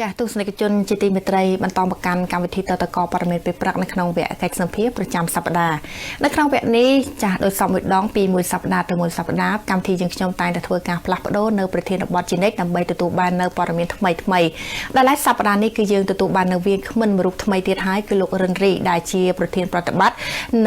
ចាទស្សនិកជនជាទីមេត្រីបន្តមកកាន់កម្មវិធីតតកព័ត៌មានពេលព្រឹកនៅក្នុងវគ្គកិច្ចសម្ភារប្រចាំសប្តាហ៍នៅក្នុងវគ្គនេះចាស់ដោយសមមួយដងពីមួយសប្តាហ៍ទៅមួយសប្តាហ៍កម្មវិធីយើងខ្ញុំតែងតែធ្វើការផ្លាស់ប្ដូរនៅប្រធានបទជានិច្ចដើម្បីទទួលបាននៅព័ត៌មានថ្មីដែលឡែកសប្តាហ៍នេះគឺយើងទទួលបាននៅវាគ្មិនរូបថ្មីទៀតហើយគឺលោករិនរីដែលជាប្រធានប្រតិបត្តិ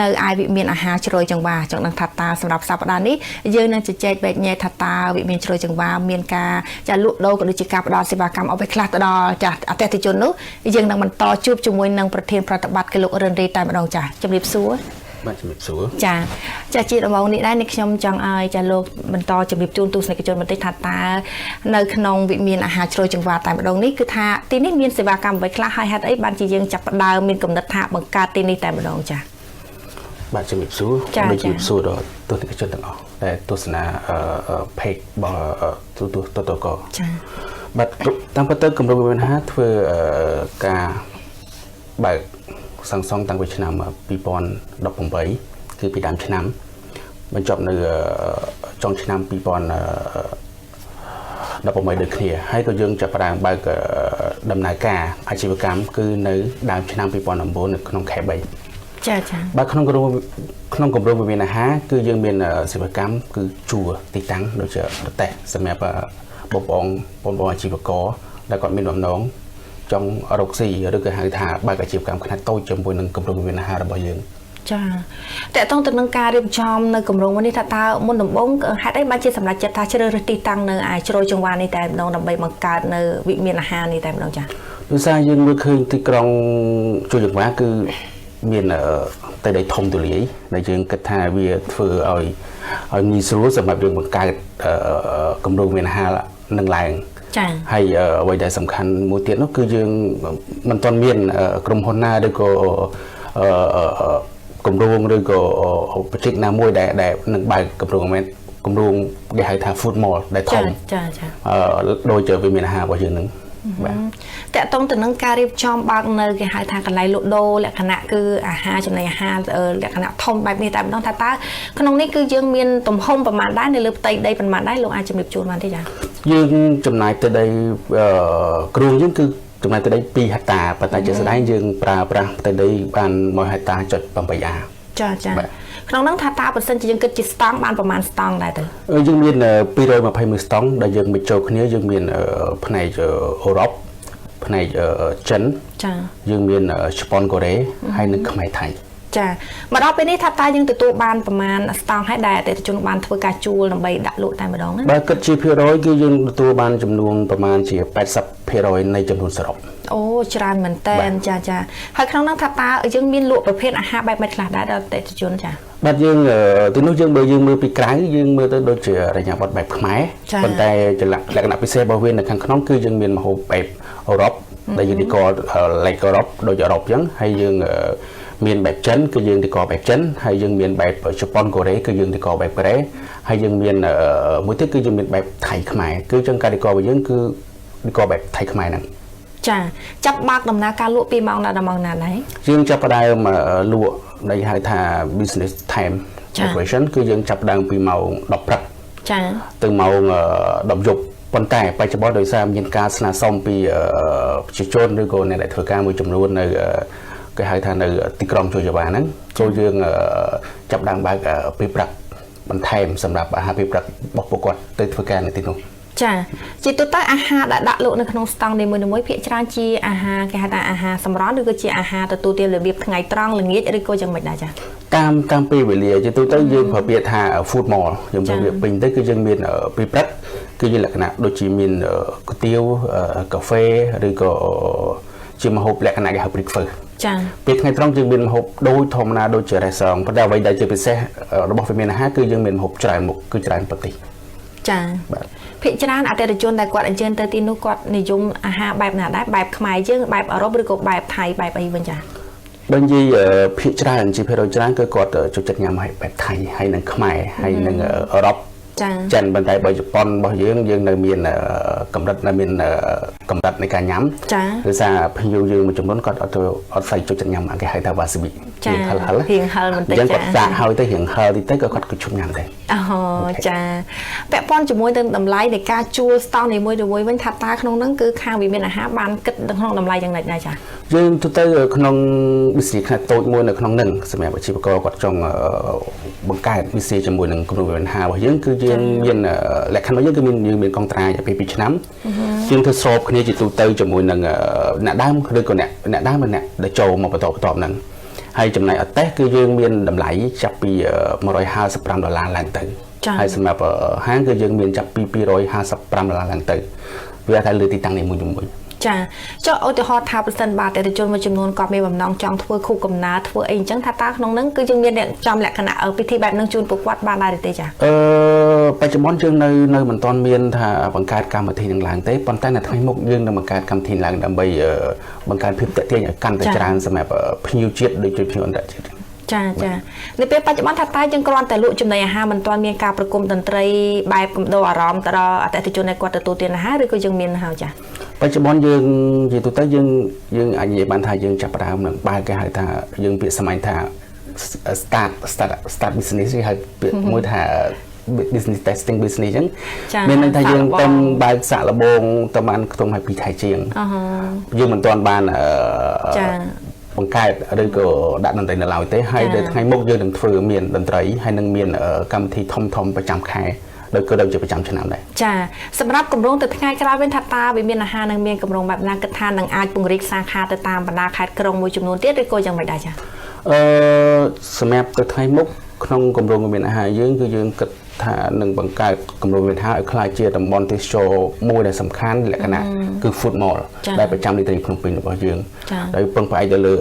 នៅឯវិមានអាហារជ្រោយចង្វាចង់ដឹងថាតាសម្រាប់សប្តាហ៍នេះយើងនឹងជជែកបែបញែកថាតាវិមានជ្រោយចង្វាមានការចាលក់ដូរក៏ដូចជាការផ្ដល់សេវាកម្មអបិខ្លះទៅដល់ចាស់អតិថិជននោះយើងនឹងបន្តជួបជាមួយនឹងប្រធានប្រតិបត្តិគឺលោករិនរីតែម្ដងចាស់ជំរាបសួរបាទជំរាបសួរចាជាដំបូងនេះដែរនេះខ្ញុំចង់ឲ្យចាលោកបន្តជំរាបជូនទស្សនិកជនបន្តិចថាតើនៅក្នុងវិមានអាហារជ្រោយចង្វាតែម្ដងនេះគឺថាទីនេះមានសេវាកម្មអ្វីខ្លះហើយហេតុអីបានជាយើងចាប់ផ្ដើមមានកំណត់ថាបង្កើតទីនេះតែម្ដងចាបាទជំរាបសួរដូចជំរាបសួរដល់ទស្សនិកជនទាំងអស់ដែលទស្សនាpage របស់ទូតកចាបាទតាមពិតទៅគម្រោងវិមានអាហារធ្វើការបើកសាងសង់តាំងពីឆ្នាំ2018គឺពីដើមឆ្នាំបញ្ចប់នៅចុងឆ្នាំ2018ដូចគ្នាហើយក៏យើងចាប់ផ្ដើមបើកដំណើរការអាជីវកម្មគឺនៅដើមឆ្នាំ2019នៅក្នុងខែ3ចាបាទក្នុងគម្រោងវិមានអាហារគឺយើងមានសេវាកម្មគឺជួរទីតាំងដូចជាប្រទេសសម្រាប់បងប្អូនអាជីវករដែលគាត់មានបំណងចង់រកស៊ីឬក៏ហៅថាបើកអាជីវកម្មខ្នាតតូចជាមួយនឹងគម្រោងវិមានអាហាររបស់យើងចាតើតើទៅនឹងការរៀបចំនៅគម្រោងនេះថាតើមុនដំបូងហេតុអីបានជាសម្រាប់ចិត្តថាជ្រើសរើសទីតាំងនៅឯជ្រោយចង្វានេះតែម្ដងដើម្បីបង្កើតនៅវិមានអាហារនេះតែម្ដងចាដោយសារយើងមើលឃើញទីក្រុងជ្រោយចង្វាគឺមានតែដីធំទូលាយដែលយើងគិតថាវាធ្វើឲ្យងាយស្រួលសម្រាប់យើងបង្កើតគម្រោងវិមានអាហារនឹងឡើងចាហើយអ្វីដែលសំខាន់មួយទៀតនោះគឺយើងមិនទាន់មានក្រុមហ៊ុនណាឬក៏គម្រោងឬក៏ប្រតិកណាមួយដែលនឹងបើកគម្រោងគេហៅថា food mall ដែលធំចាដូចជាវិមានអាហាររបស់យើងនឹងបាទតើតទៅនឹងការរៀបចំបើកនៅគេហៅថាកន្លែងលក់ដូរលក្ខណៈគឺអាហារចំណីអាហារលក្ខណៈធំបែបនេះតែម្ដងថាតើក្នុងនេះគឺយើងមានទំហំប្រមាណដែរនៅលើផ្ទៃដីប្រមាណដែរលោកអាចជំរាបជូនបានទេចាយើងចំណាយទៅដីគ្រូយើងគឺចំណាយទៅដី2ហិកតាប៉ុន្តែជាក់ស្ដែងយើងប្រើប្រាស់ផ្ទៃដីបាន1ហិកតាចុច8អាចាក្នុងនោះថាតើបើសិនជាយើងគិតជាស្តង់បានប្រមាណស្តង់ដែរទៅយើងមាន221ស្តង់ដែលយើងបញ្ចូលគ្នាយើងមានផ្នែកអឺរ៉ុបផ្នែកចិនចាយើងមានជប៉ុនកូរ៉េហើយនិងខ្មែរថៃចាមកដល់ពេលនេះថាតើយើងទទួលបានប្រមាណស្តង់ហើយដែលអតិថិជនបានធ្វើការជួលដើម្បីដាក់លក់តែម្ដងណាបើគិតជាភាគរយគឺយើងទទួលបានចំនួនប្រមាណជា80%នៃចំនួនសរុបអូច្រើនមែនតើចាហើយក្នុងនោះថាតើយើងមានលក់ប្រភេទអាហារបែបម៉េចខ្លះដែរដល់អតិថិជនចាបាទយើងទីនោះយើងមើលពីក្រៅយើងមើលទៅដូចជារញ្ញាប័ត្របែបខ្មែរប៉ុន្តែលក្ខណៈពិសេសរបស់វានៅខាងក្នុងគឺយើងមានម្ហូបបែបអឺរ៉ុបដែលយើងdecor like អឺរ៉ុបដូចអឺរ៉ុបអញ្ចឹងហើយយើងមានបែបចិនគឺយើងdecorបែបចិនហើយយើងមានបែបជប៉ុនកូរ៉េគឺយើងdecorបែបកូរ៉េហើយយើងមានមួយទៀតគឺយើងមានបែបថៃខ្មែរគឺចឹងការdecorរបស់យើងគឺdecorបែបថៃខ្មែរហ្នឹងចាចាប់បើកដំណើរការលក់ពីម៉ោងណាដល់ម៉ោងណាដែរយើងចាប់ផ្ដើមលក់ដែលហៅថា business time operation គឺយើងចាប់ផ្ដើមពីម៉ោង10ព្រឹកចាទៅម៉ោង10យប់ប៉ុន្តែបច្ចុប្បន្នដោយសារមានការស្នើសុំពីប្រជាជនឬក៏អ្នកដែលធ្វើការមួយចំនួននៅគេហៅថានៅទីក្រុងជ្រោយចង្វាហ្នឹងចូលយើងចាប់ដើមបើកពេលព្រឹកបន្ថែមសម្រាប់អាហារពេលព្រឹករបស់ពួកគាត់ទៅធ្វើការនៅទីនោះចាជាទូទៅអាហារដែលដាក់លក់នៅក្នុងស្តង់នីមួយៗភាគច្រើនជាអាហារគេហៅថាអាហារសម្រន់ឬក៏ជាអាហារទទួលទានរបៀបថ្ងៃត្រង់ល្ងាចឬក៏យ៉ាងម៉េចដែរចាតាមពេលវេលាជាទូទៅយើងប្រើពាក្យថា food mall យើងប្រើពាក្យពេញទៅគឺយើងមានពេលព្រឹកគឺយើងលក្ខណៈដូចជាមានគុយទាវកាហ្វេឬក៏ជាម្ហូបលក្ខណៈគេហៅ breakfast ចាពេលថ្ងៃត្រង់យើងមានម្ហូបដូចធម្មតាដូចជា restaurant ប៉ុន្តែអ្វីដែលជាពិសេសរបស់វិមានអាហារគឺយើងមានម្ហូបច្រើនមុខគឺច្រើនប្រទេសចាបាទភាគច្រើនអតិថិជនដែលគាត់អញ្ជើញទៅទីនោះគាត់និយមអាហារបែបណាដែរបែបខ្មែរយើងបែបអឺរ៉ុបឬក៏បែបថៃបែបអីវិញចាបើនិយាយភាគច្រើនជាភាគរយច្រើនគឺគាត់ចូលចិត្តញ៉ាំបែបថៃហើយនិងខ្មែរហើយនិងអឺរ៉ុប ចិនប៉ុន្តែបើជប៉ុនរបស់យើងនៅមានកម្រិតនៅមានកម្រិតនៃការញ៉ាំគឺសារភ្ញៀវយើងមួយចំនួនគាត់អត់ស្អីចូលចិត្តញ៉ាំគេហៅថា wasabi រៀងហឹលបន្តិចគាត់សាកហើយទៅរៀងហឹលតិចទៅគាត់ជុំញ៉ាំដែរអូចាពាក់ព័ន្ធជាមួយនឹងតម្លៃនៃការជួលស្តង់នីមួយៗវិញថាតើក្នុងហ្នឹងគឺខាងវិមានអាហារបានគិតក្នុងតម្លៃយ៉ាងណាដែរចាយើងទៅក្នុង business ខ្នាតតូចមួយនៅក្នុងហ្នឹងសម្រាប់អាជីវករគាត់ចង់បង្កើត business ជាមួយនឹងក្រុមវិមានអាហាររបស់យើងគឺយើងមានលក្ខណៈយើងគឺមានកងត្រារយៈពេល2ឆ្នាំយើងធ្វើស្របគ្នាជាទូទៅជាមួយនឹងអ្នកដើមឬក៏អ្នកដើមនិងអ្នកដែលចូលមកបន្តហ្នឹងហើយចំណែកអតេសគឺយើងមានតម្លៃចាប់ពី$155ឡើងទៅហើយសម្រាប់ហាងគឺយើងមានចាប់ពី$255ឡើងទៅវាថាលើទីតាំងនេះមួយចាចុះឧទាហរណ៍ថាប្រសិនបាទអតិថិជនមួយចំនួនគាត់មានបំណងចង់ធ្វើខូបកំណើធ្វើអីអញ្ចឹងថាតើក្នុងហ្នឹងគឺយើងមានចំលក្ខណៈពិធីបែបហ្នឹងជូនពួកគាត់បានដែរទេចាបច្ចុប្បន្នយើងនៅមិនទាន់មានថាបង្កើតកម្មវិធីនឹងឡើងទេប៉ុន្តែនៅថ្ងៃមុខយើងនឹងបង្កើតកម្មវិធីឡើងដើម្បីបង្កើនភាពទាក់ទាញឲ្យកាន់តែច្រើនសម្រាប់ភ្ញៀវជាតិដូចជាភ្ញៀវអន្តរជាតិចានៅពេលបច្ចុប្បន្នថាតើយើងគ្រាន់តែលក់ចំណីអាហារមិនទាន់មានការប្រគំតន្ត្រីបែបកំដៅអារម្មណ៍ទៅដល់អតិថិជនដែលគាត់ទទួលទានអាហារឬក៏យើងមានហើយចាបច្ចុប្បន្នយើងនិយាយទៅយើងអាចនិយាយបានថាយើងចាប់ផ្ដើមនឹងបើគេហៅថាយើងពាក្យសម័យថា start business គេហៅពាក្យមួយថា business testing business អញ្ចឹងមានន័យថាយើងទៅបើកសាក់លបងទៅបានខ្ទង់ឲ្យ2ខែជាងយើងមិនទាន់បានបង្កើតឬក៏ដាក់តន្ត្រីនៅឡើយទេហើយនៅថ្ងៃមុខយើងនឹងធ្វើមានតន្ត្រីហើយនឹងមានកម្មវិធីធំប្រចាំខែដោយក៏ដូចជាប្រចាំឆ្នាំដែរចាសម្រាប់គម្រោងទៅថ្ងៃក្រោយវិញថាតើវាមានអាហារនឹងមានគម្រោងបែបណាគិតថានឹងអាចពង្រីកសាខាទៅតាមបណ្ដាខេត្តក្រុងមួយចំនួនទៀតឬក៏យ៉ាងម៉េចដែរចាសម្រាប់ទៅថ្ងៃមុខក្នុងគម្រោងមានអាហារយើងគឺយើងគិតថានឹងបង្កើតគម្រោងមានអាហារឲ្យក្លាយជាតំបន់ទេសចរមួយដែលសំខាន់លក្ខណៈគឺ food mall ដែលប្រចាំរាជធានីភ្នំពេញរបស់យើងដោយពឹងផ្អែកទៅលើ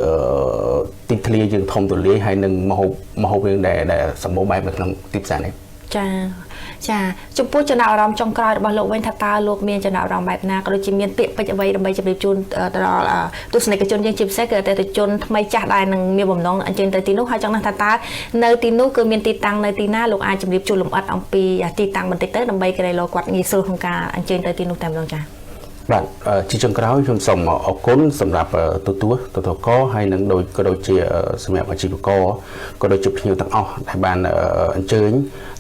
ទីធ្លាយើងធំទូលាយហើយនឹងម្ហូបយើងដែលសម្បូរបែបនៅក្នុងទីផ្សារនេះចាចំពោះចំណាប់អារម្មណ៍ចុងក្រោយរបស់លោកវិញថាតើលោកមានចំណាប់អារម្មណ៍បែបណាក៏ដូចជាមានពាក្យពេចន៍អ្វីដើម្បីជម្រាបជូនទៅដល់ទស្សនិកជនយើងជាពិសេសគឺអតិថិជនថ្មីចាស់ដែលនឹងមានបំណងអញ្ជើញទៅទីនោះហើយចង់ដឹងថាតើនៅទីនោះគឺមានទីតាំងនៅទីណាលោកអាចជម្រាបជូនលម្អិតអំពីទីតាំងបន្តិចទៅដើម្បីក្រៃលោគាត់ងាយស្រួលក្នុងការអញ្ជើញទៅទីនោះតែម្ដងចាបាទជាចុងក្រោយខ្ញុំសូមអរគុណសម្រាប់ទទួលកហើយនឹងក៏ដូចជាសម្រាប់អាជីវករក៏ដូចជាភ្ញៀវទាំងអស់ដែលបានអញ្ជើញ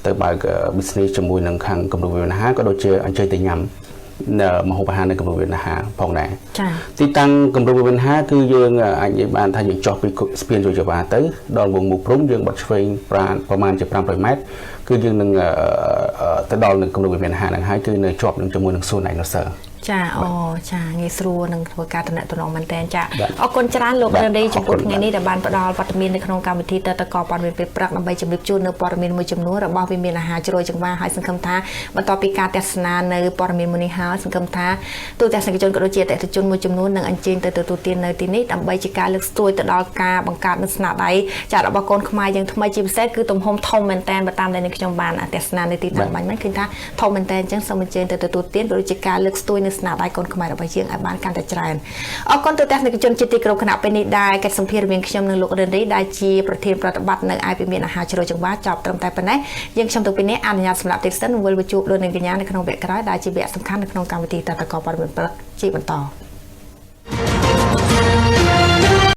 ទៅបើក business ជាមួយនឹងខាងគម្រោងវិមានអាហារក៏ដូចជាអញ្ជើញទៅញ៉ាំម្ហូបអាហារនៅគម្រោងវិមានអាហារផងដែរទីតាំងគម្រោងវិមានអាហារគឺយើងអាចនិយាយបានថាយើងចុះពីស្ពានយោធាបាទៅដល់វងមូព្រំយើងបាត់ឆ្វេងប្រមាណជា500ម៉ែត្រគឺយើងនឹងទៅដល់នៅគម្រោងវិមានអាហារហ្នឹងហើយគឺនៅជាប់នឹងជាមួយនឹងសួនណៃណូស័រចាចាងាយស្រួលនឹងធ្វើការតំណែងមែនតើចាអរគុណច្រើនលោករានីចំពោះថ្ងៃនេះដែលបានផ្ដល់វត្តមាននៅក្នុងកម្មវិធីតតកព័ត៌មានពេលព្រឹកដើម្បីជម្រាបជូននៅព័ត៌មានមួយចំនួនរបស់វិមានអាហារជ្រោយចង្វាហើយសង្ឃឹមថាបន្ទាប់ពីការទស្សនានៅព័ត៌មានមួយនេះហើយសង្ឃឹមថាទូទាំងសកម្មជនក៏ដូចជាអតិថិជនមួយចំនួននឹងអញ្ជើញទៅទទួលទាននៅទីនេះដើម្បីជាការលើកស្ទួយទៅដល់ការបង្កើតនូវស្នាដៃចារបស់កូនខ្មែរយើងថ្មីជាពិសេសគឺទំហំធំមែនតើតាមដែលខ្ញុំបានទស្សនានៅទីតាំងបាញ់មិញឃើញថាធំមែនតើអញ្ចឹងសូមអញ្ជើញទៅទទួលទានក៏ដូចជាការលើកស្ទួយនៅស្នាដៃកូនខ្មែររបស់យើងឲ្យបានកាន់តែច្រើនអរគុណទៅទស្សនិកជនជាទីគោរពគណៈពេលនេះដែរកិច្ចសម្ភាររវាងខ្ញុំនិងលោករិនរីដែលជាប្រធានប្រតិបត្តិនៅឯវិមានអាហារជ្រោយចង្វាចប់ត្រឹមតែប៉ុណ្ណេះយើងខ្ញុំទៅពីនេះអនុញ្ញាតសម្រាប់ទេសសិនវិលជួបលោកនាងកញ្ញានៅក្នុងវគ្គក្រោយដែលជាវគ្គសំខាន់នៅក្នុងកម្មវិធីតតកព័ត៌មានព្រឹកជាបន្ត